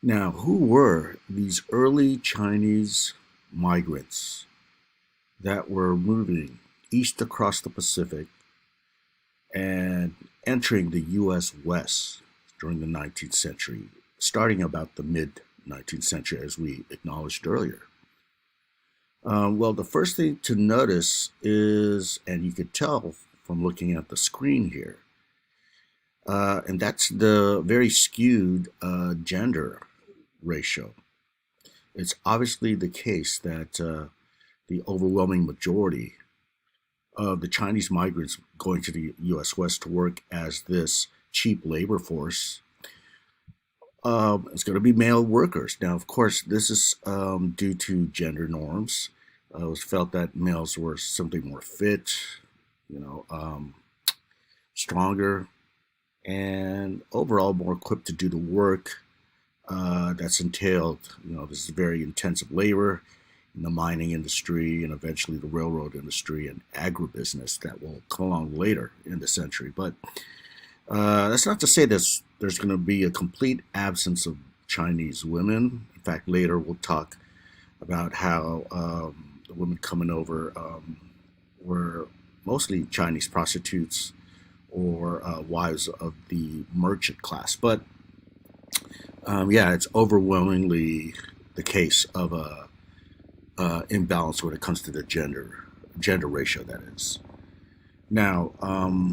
Now, who were these early Chinese migrants that were moving east across the Pacific and entering the U.S. West during the 19th century, starting about the mid 19th century, as we acknowledged earlier? Well, the first thing to notice is, and you could tell from looking at the screen here, and that's the very skewed gender ratio. It's obviously the case that the overwhelming majority of the Chinese migrants going to the U.S. West to work as this cheap labor force is going to be male workers. Now, of course, this is due to gender norms. It was felt that males were simply more fit, you know, stronger, and overall more equipped to do the work that's entailed. This is very intensive labor in the mining industry and eventually the railroad industry and agribusiness that will come along later in the century. But that's not to say there's going to be a complete absence of Chinese women. In fact, later we'll talk about how the women coming over were mostly Chinese prostitutes or wives of the merchant class. But yeah, it's overwhelmingly the case of a imbalance when it comes to the gender ratio. That is. Now,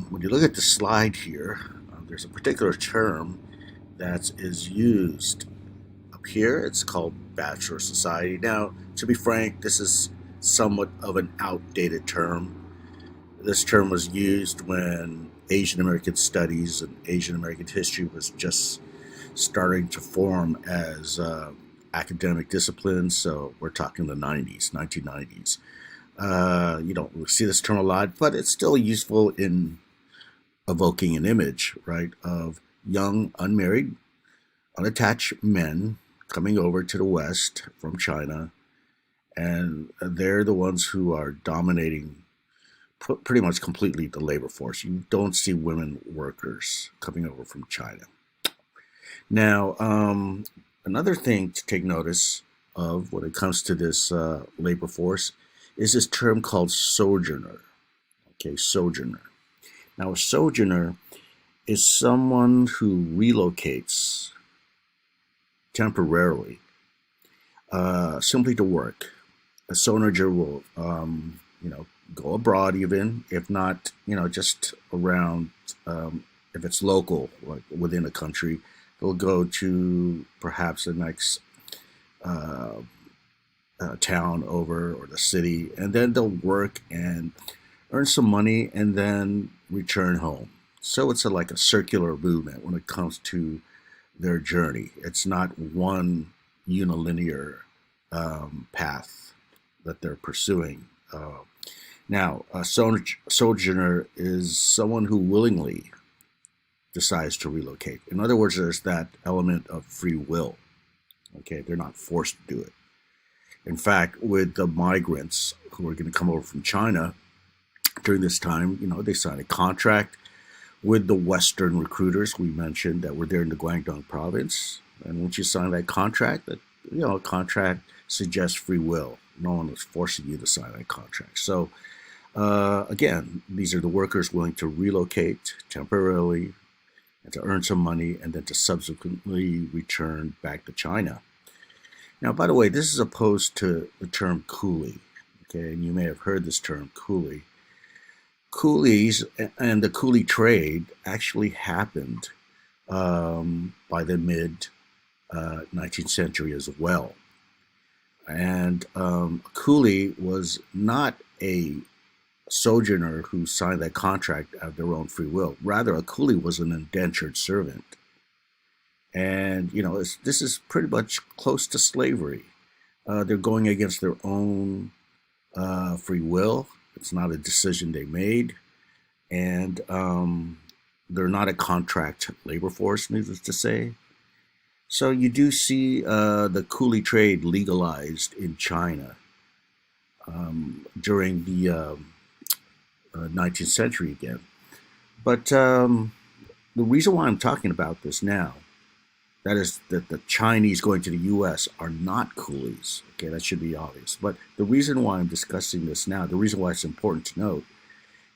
when you look at the slide here, there's a particular term that is used up here. It's called bachelor society. Now, to be frank, this is somewhat of an outdated term. This term was used when Asian American studies and Asian American history was just starting to form as academic disciplines. So we're talking the 90s, 1990s. You don't really see this term a lot, but it's still useful in evoking an image, right, of young, unmarried, unattached men coming over to the West from China, and they're the ones who are dominating pretty much completely the labor force. You don't see women workers coming over from China. Now, another thing to take notice of when it comes to this labor force is this term called sojourner. Okay, sojourner. Now, a sojourner is someone who relocates temporarily, simply to work. A sojourner will, go abroad even, if not, just around, if it's local, like within a country, they'll go to perhaps the next town over or the city, and then they'll work and earn some money and then return home. So it's like a circular movement when it comes to their journey. It's not one unilinear path that they're pursuing. Now, a sojourner is someone who willingly decides to relocate. In other words, there's that element of free will. Okay, they're not forced to do it. In fact, with the migrants who are going to come over from China during this time, they signed a contract with the Western recruiters we mentioned that were there in the Guangdong province. And once you sign that contract, a contract suggests free will. No one is forcing you to sign that contract. So, again, these are the workers willing to relocate temporarily and to earn some money and then to subsequently return back to China. Now, by the way, this is opposed to the term coolie. Okay, and you may have heard this term coolie. Coolies and the coolie trade actually happened by the mid 19th century as well. And a coolie was not a sojourner who signed that contract of their own free will. Rather, a coolie was an indentured servant. And, this is pretty much close to slavery. They're going against their own free will. It's not a decision they made. And they're not a contract labor force, needless to say. So you do see the coolie trade legalized in China during the 19th century again. But the reason why I'm talking about this now That is that the Chinese going to the U.S. are not coolies. Okay, that should be obvious. But the reason why I'm discussing this now, the reason why it's important to note,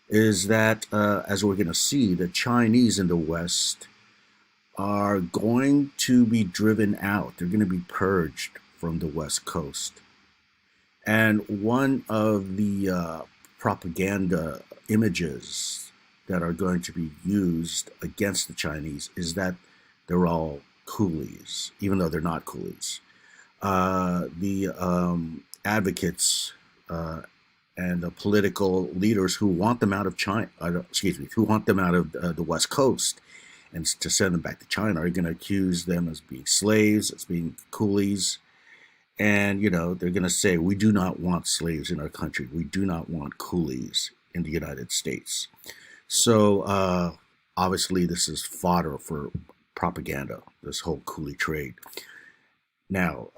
is that as we're going to see, the Chinese in the West are going to be driven out. They're going to be purged from the West Coast. And one of the propaganda images that are going to be used against the Chinese is that they're all coolies, even though they're not coolies. The advocates and the political leaders who want them out of China, excuse me, who want them out of the West Coast and to send them back to China are going to accuse them as being slaves, as being coolies, and, they're going to say, we do not want slaves in our country. We do not want coolies in the United States. So obviously, this is fodder for propaganda, this whole coolie trade. Now,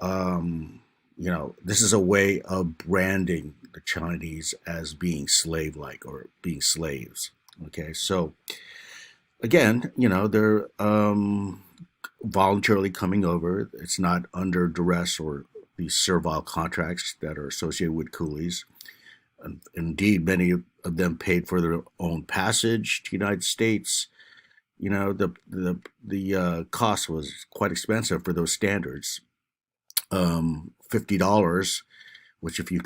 this is a way of branding the Chinese as being slave like or being slaves. Okay, so again, they're voluntarily coming over. It's not under duress or these servile contracts that are associated with coolies. And indeed, many of them paid for their own passage to the United States. The cost was quite expensive for those standards. $50, which if you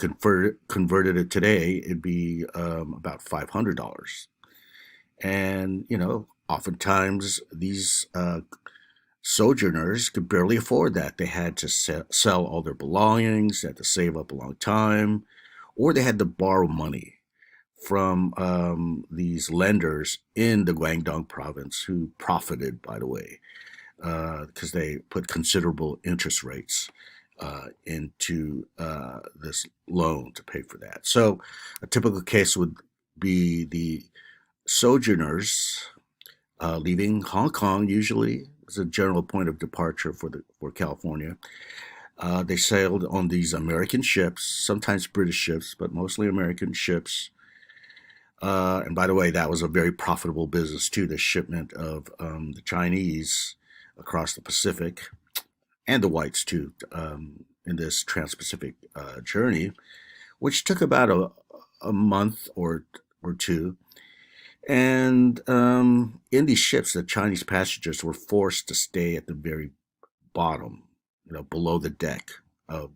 converted it today, it'd be about $500. And oftentimes these sojourners could barely afford that. They had to sell all their belongings, they had to save up a long time, or they had to borrow money from these lenders in the Guangdong province who profited, by the way, because they put considerable interest rates into this loan to pay for that. So a typical case would be the sojourners leaving Hong Kong, usually is a general point of departure for California. They sailed on these American ships, sometimes British ships, but mostly American ships. And by the way, that was a very profitable business too, the shipment of the Chinese across the Pacific and the whites too in this trans-Pacific journey, which took about a month or two. And in these ships, the Chinese passengers were forced to stay at the very bottom, below the deck of,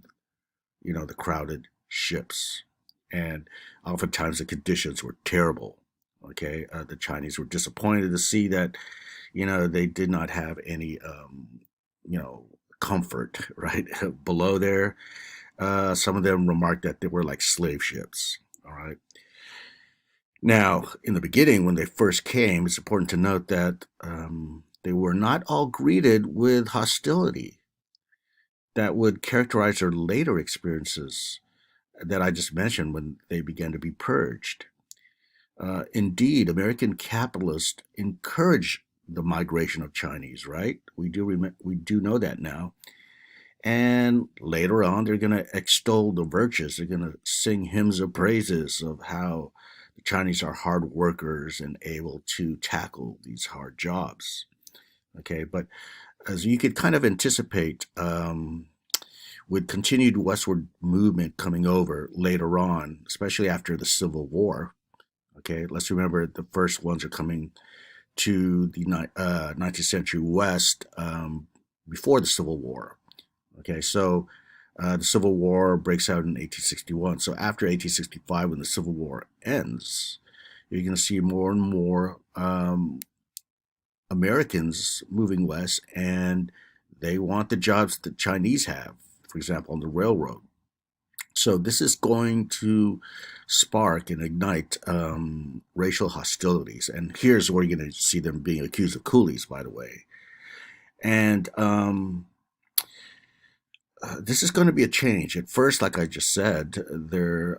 the crowded ships. And oftentimes the conditions were terrible. Okay. The Chinese were disappointed to see that, they did not have any, comfort, right? Below there. Some of them remarked that they were like slave ships. All right. Now, in the beginning, when they first came, it's important to note that they were not all greeted with hostility that would characterize their later experiences that I just mentioned when they began to be purged. Indeed, American capitalists encouraged the migration of Chinese, right? We do know that now. And later on, they're going to extol the virtues. They're going to sing hymns of praises of how the Chinese are hard workers and able to tackle these hard jobs. Okay, but as you could kind of anticipate, with continued westward movement coming over later on, especially after the Civil War. Okay, let's remember the first ones are coming to the 19th century West before the Civil War. Okay, so the Civil War breaks out in 1861. So after 1865, when the Civil War ends, you're going to see more and more Americans moving west, and they want the jobs that Chinese have, for example, on the railroad. So this is going to spark and ignite racial hostilities. And here's where you're going to see them being accused of coolies, by the way. And this is going to be a change. At first, like I just said, they're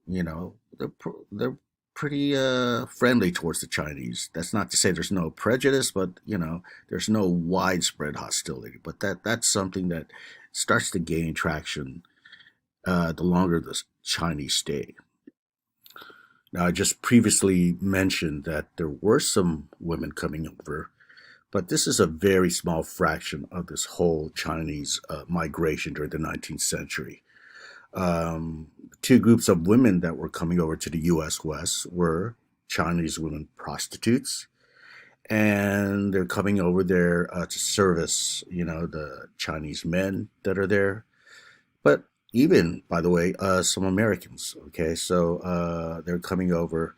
they're pretty friendly towards the Chinese. That's not to say there's no prejudice, but there's no widespread hostility. But that's something that starts to gain traction the longer the Chinese stay. Now, I just previously mentioned that there were some women coming over But this is a very small fraction of this whole Chinese migration during the 19th century. Two groups of women that were coming over to the U.S. West were Chinese women prostitutes, and they're coming over there to service, the Chinese men that are there. But even, by the way, some Americans. Okay, so they're coming over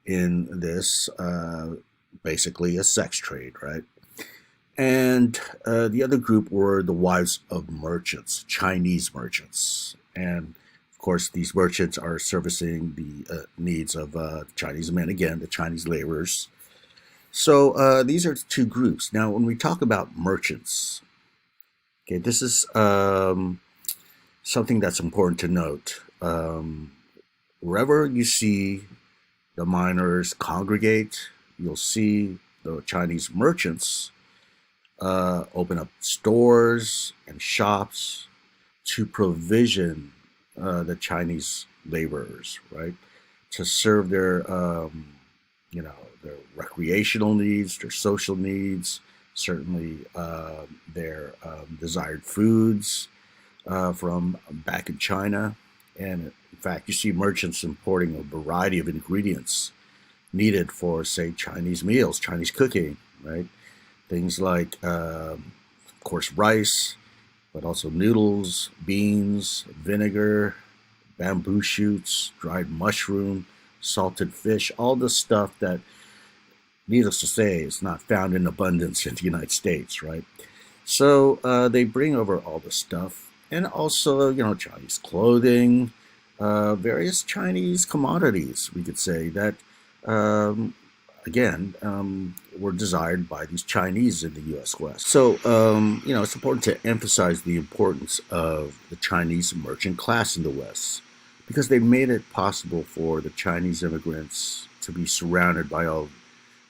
in this basically a sex trade, right? And the other group were the wives of merchants, Chinese merchants. And of course, these merchants are servicing the needs of Chinese men, again, the Chinese laborers. So these are the two groups. Now, when we talk about merchants, okay, this is something that's important to note. Wherever you see the miners congregate, you'll see the Chinese merchants open up stores and shops to provision the Chinese laborers, right? To serve you know, their recreational needs, their social needs, certainly their desired foods from back in China. And in fact, you see merchants importing a variety of ingredients needed for, say, Chinese meals, Chinese cooking, right? Things like, of course, rice, but also noodles, beans, vinegar, bamboo shoots, dried mushroom, salted fish, all the stuff that, needless to say, is not found in abundance in the United States, right? So they bring over all the stuff, and also, Chinese clothing, various Chinese commodities, we could say, that, um, again, were desired by these Chinese in the U.S. West. So, it's important to emphasize the importance of the Chinese merchant class in the West because they made it possible for the Chinese immigrants to be surrounded by all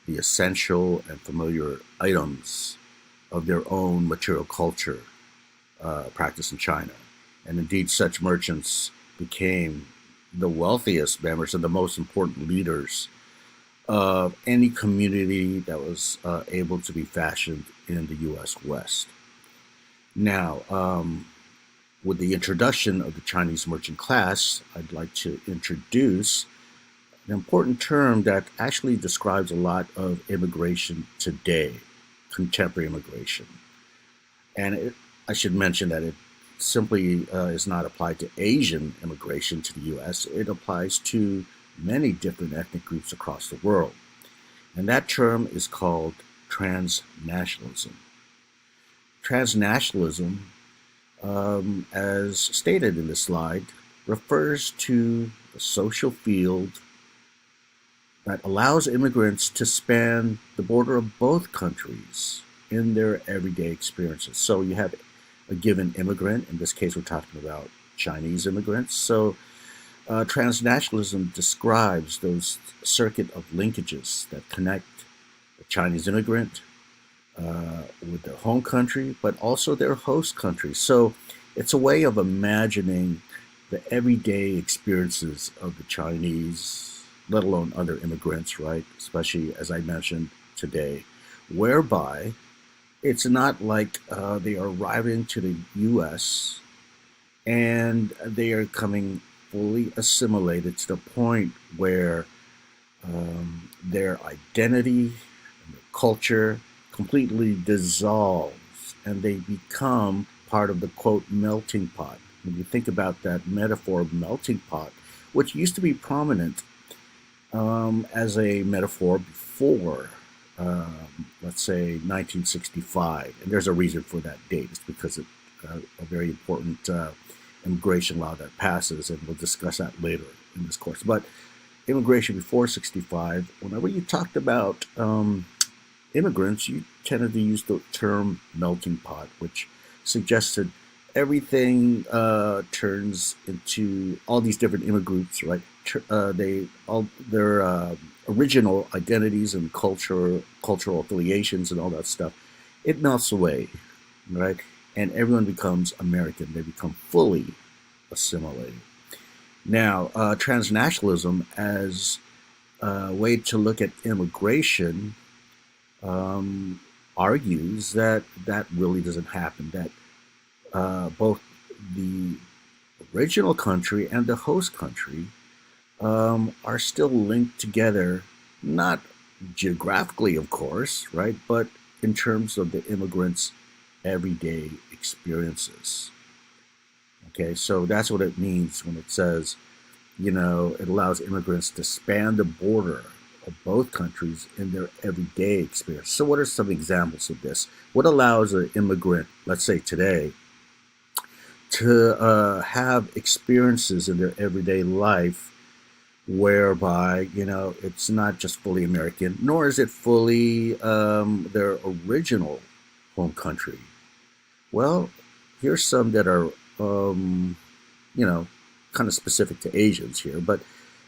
the essential and familiar items of their own material culture practiced in China. And indeed, such merchants became the wealthiest members and the most important leaders of any community that was able to be fashioned in the U.S. West. Now, with the introduction of the Chinese merchant class, I'd like to introduce an important term that actually describes a lot of immigration today, contemporary immigration. And I should mention that it simply is not applied to Asian immigration to the U.S., it applies to many different ethnic groups across the world. And that term is called transnationalism. Transnationalism, as stated in the slide, refers to the social field that allows immigrants to span the border of both countries in their everyday experiences. So you have a given immigrant, in this case, we're talking about Chinese immigrants. So transnationalism describes those circuit of linkages that connect the Chinese immigrant with their home country, but also their host country. So it's a way of imagining the everyday experiences of the Chinese, let alone other immigrants, right? Especially, as I mentioned today, whereby it's not like they are arriving to the U.S. and they are coming fully assimilated to the point where their identity and their culture completely dissolves and they become part of the quote melting pot. When you think about that metaphor of melting pot, which used to be prominent as a metaphor before, let's say, 1965, and there's a reason for that date. It's because of a very important immigration law that passes, and we'll discuss that later in this course. But immigration before 65, whenever you talked about immigrants, you tended to use the term melting pot, which suggested everything turns into all these different immigrants, right? They all their original identities and cultural affiliations and all that stuff, it melts away, right? And everyone becomes American. They become fully assimilated. Now, transnationalism as a way to look at immigration argues that that really doesn't happen, that both the original country and the host country are still linked together, not geographically, of course, right, but in terms of the immigrants' everyday experiences. Okay, so that's what it means when it says, it allows immigrants to span the border of both countries in their everyday experience. So, what are some examples of this? What allows an immigrant, let's say today, to have experiences in their everyday life whereby, it's not just fully American, nor is it fully their original home country? Well, here's some that are, you know, kind of specific to Asians here. But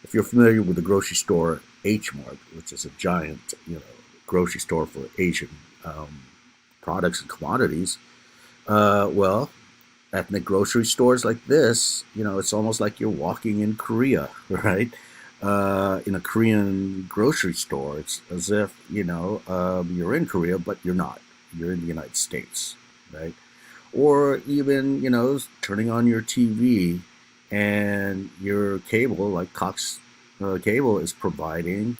if you're familiar with the grocery store H Mart, which is a giant, grocery store for Asian products and commodities, well, ethnic grocery stores like this, it's almost like you're walking in Korea, right? In a Korean grocery store, it's as if you're in Korea, but you're not. You're in the United States, right? Or even turning on your TV and your cable, like Cox Cable, is providing,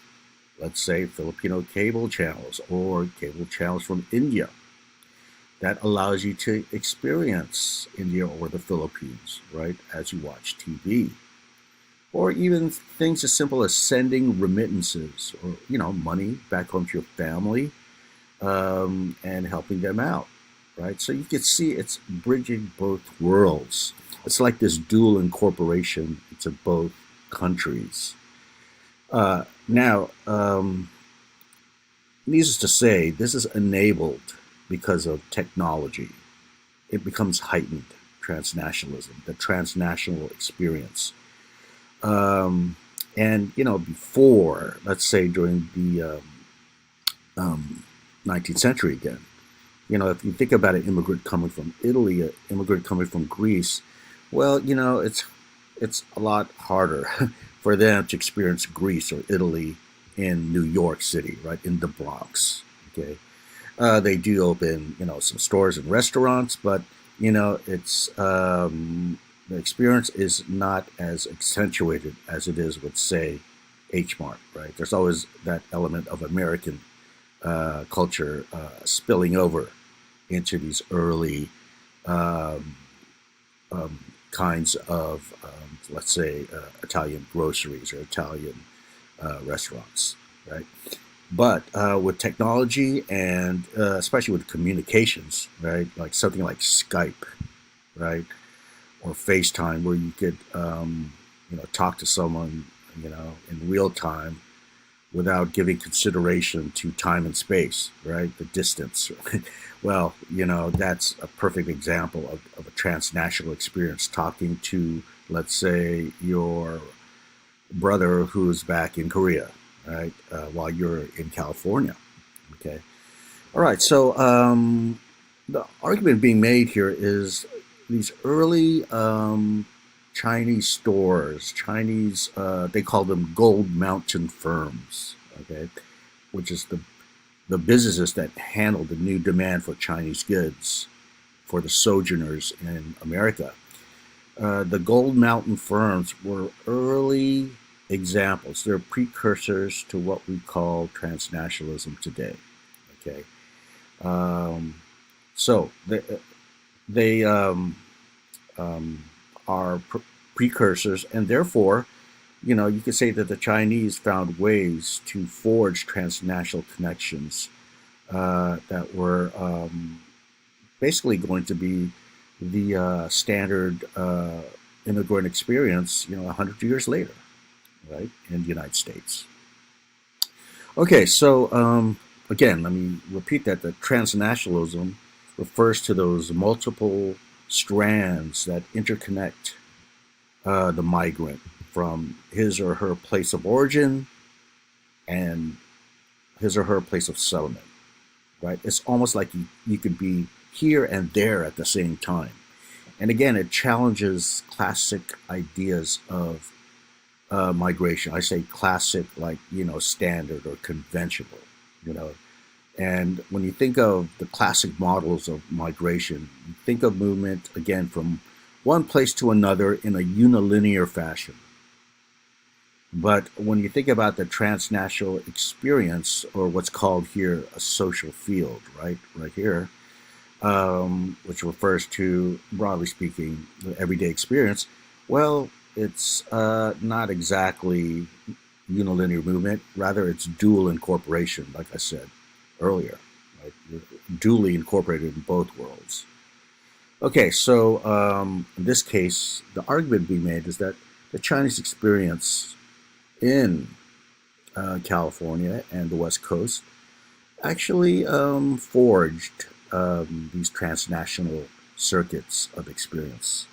let's say, Filipino cable channels or cable channels from India that allows you to experience India or the Philippines, right, as you watch TV. Or even things as simple as sending remittances or, money back home to your family and helping them out, right? So you can see it's bridging both worlds. It's like this dual incorporation into both countries. Now, needless to say, this is enabled because of technology. It becomes heightened transnationalism, the transnational experience. Um, and before, let's say during the 19th century again, if you think about an immigrant coming from Italy, an immigrant coming from Greece, well, it's a lot harder for them to experience Greece or Italy in New York City, right, in the Bronx. Okay, they do open, some stores and restaurants, but it's the experience is not as accentuated as it is with, say, H Mart, right? There's always that element of American culture spilling over into these early um, kinds of, let's say, Italian groceries or Italian restaurants, right? But with technology and especially with communications, right, like something like Skype, right, or FaceTime, where you could, talk to someone, in real time without giving consideration to time and space, right? The distance. Well, that's a perfect example of a transnational experience talking to, let's say, your brother who's back in Korea, right? While you're in California. Okay. All right. So the argument being made here is these early Chinese stores, Chinese, they call them gold mountain firms, okay, which is the businesses that handle the new demand for Chinese goods for the sojourners in America. The gold mountain firms were early examples. They're precursors to what we call transnationalism today. Okay, um, so they um, are precursors, and therefore, you could say that the Chinese found ways to forge transnational connections that were basically going to be the standard immigrant experience, 100 years later, right, in the United States. Okay, so again, let me repeat that the transnationalism refers to those multiple strands that interconnect the migrant from his or her place of origin and his or her place of settlement, right? It's almost like you could be here and there at the same time. And again, it challenges classic ideas of migration. I say classic, like, standard or conventional, you know. And when you think of the classic models of migration, you think of movement, again, from one place to another in a unilinear fashion. But when you think about the transnational experience, or what's called here a social field, right here, which refers to, broadly speaking, the everyday experience, well, it's not exactly unilinear movement. Rather, it's dual incorporation, like I said earlier, right? You're duly incorporated in both worlds. Okay, so in this case, the argument being made is that the Chinese experience in California and the West Coast actually forged these transnational circuits of experience.